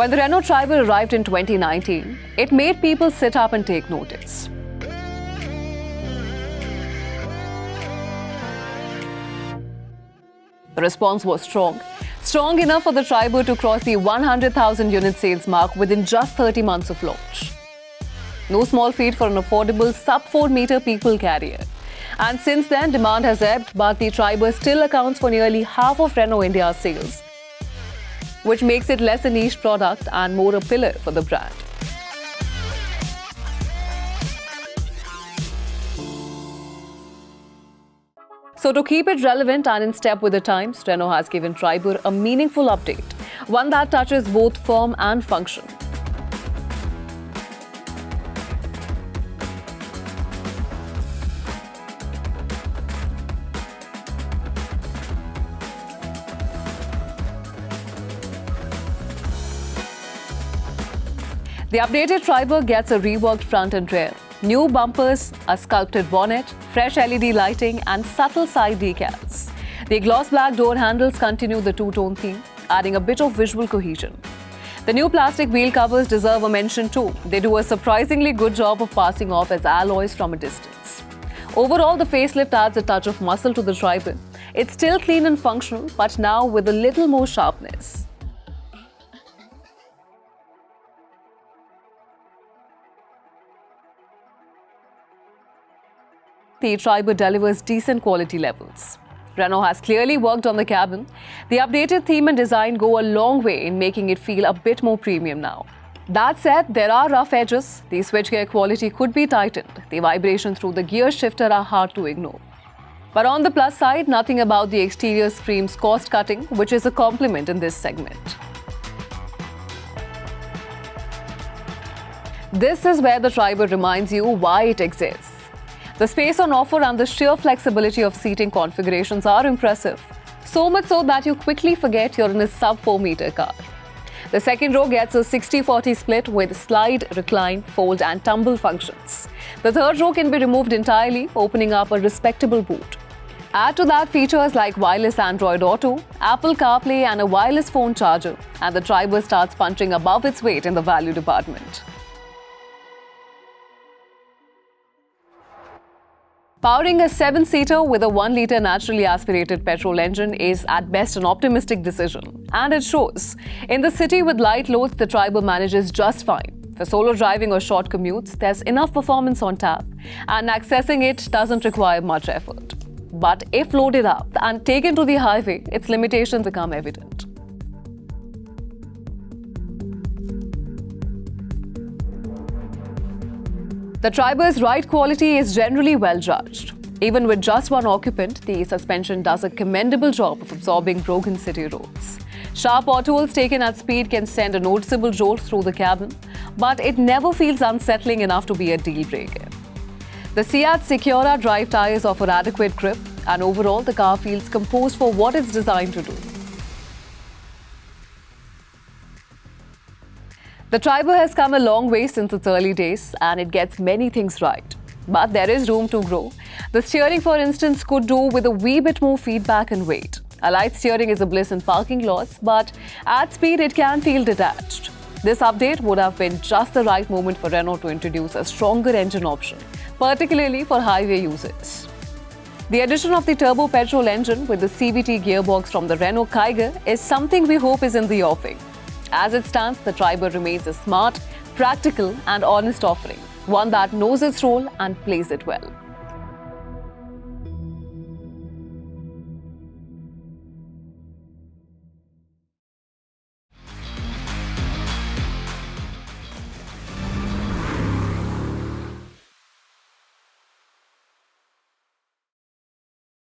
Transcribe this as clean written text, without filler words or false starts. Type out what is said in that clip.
When the Renault Triber arrived in 2019, it made people sit up and take notice. The response was strong enough for the Triber to cross the 100,000 unit sales mark within just 30 months of launch. No small feat for an affordable sub-4-meter people carrier. And since then, demand has ebbed, but the Triber still accounts for nearly half of Renault India's sales, which makes it less a niche product and more a pillar for the brand. So to keep it relevant and in step with the times, Renault has given Triber a meaningful update, one that touches both form and function. The updated Triber gets a reworked front and rear, new bumpers, a sculpted bonnet, fresh LED lighting and subtle side decals. The gloss black door handles continue the two-tone theme, adding a bit of visual cohesion. The new plastic wheel covers deserve a mention too. They do a surprisingly good job of passing off as alloys from a distance. Overall, the facelift adds a touch of muscle to the Triber. It's still clean and functional, but now with a little more sharpness. The Triber delivers decent quality levels. Renault has clearly worked on the cabin. The updated theme and design go a long way in making it feel a bit more premium now. That said, there are rough edges. The switchgear quality could be tightened. The vibrations through the gear shifter are hard to ignore. But on the plus side, nothing about the exterior screams cost cutting, which is a compliment in this segment. This is where the Triber reminds you why it exists. The space on offer and the sheer flexibility of seating configurations are impressive, so much so that you quickly forget you're in a sub-4-meter car. The second row gets a 60-40 split with slide, recline, fold and tumble functions. The third row can be removed entirely, opening up a respectable boot. Add to that features like wireless Android Auto, Apple CarPlay and a wireless phone charger, and the Triber starts punching above its weight in the value department. Powering a 7-seater with a 1-litre naturally aspirated petrol engine is at best an optimistic decision. And it shows. In the city with light loads, the Triber manages just fine. For solo driving or short commutes, there's enough performance on tap, and accessing it doesn't require much effort. But if loaded up and taken to the highway, its limitations become evident. The Triber's ride quality is generally well judged. Even with just one occupant, the suspension does a commendable job of absorbing broken city roads. Sharp potholes taken at speed can send a noticeable jolt through the cabin, but it never feels unsettling enough to be a deal breaker. The Seat Secura drive tires offer adequate grip, and overall the car feels composed for what it's designed to do. The Triber has come a long way since its early days and it gets many things right. But there is room to grow. The steering, for instance, could do with a wee bit more feedback and weight. A light steering is a bliss in parking lots, but at speed it can feel detached. This update would have been just the right moment for Renault to introduce a stronger engine option, particularly for highway users. The addition of the turbo petrol engine with the CVT gearbox from the Renault Kiger is something we hope is in the offing. As it stands, the Triber remains a smart, practical and honest offering, one that knows its role and plays it well.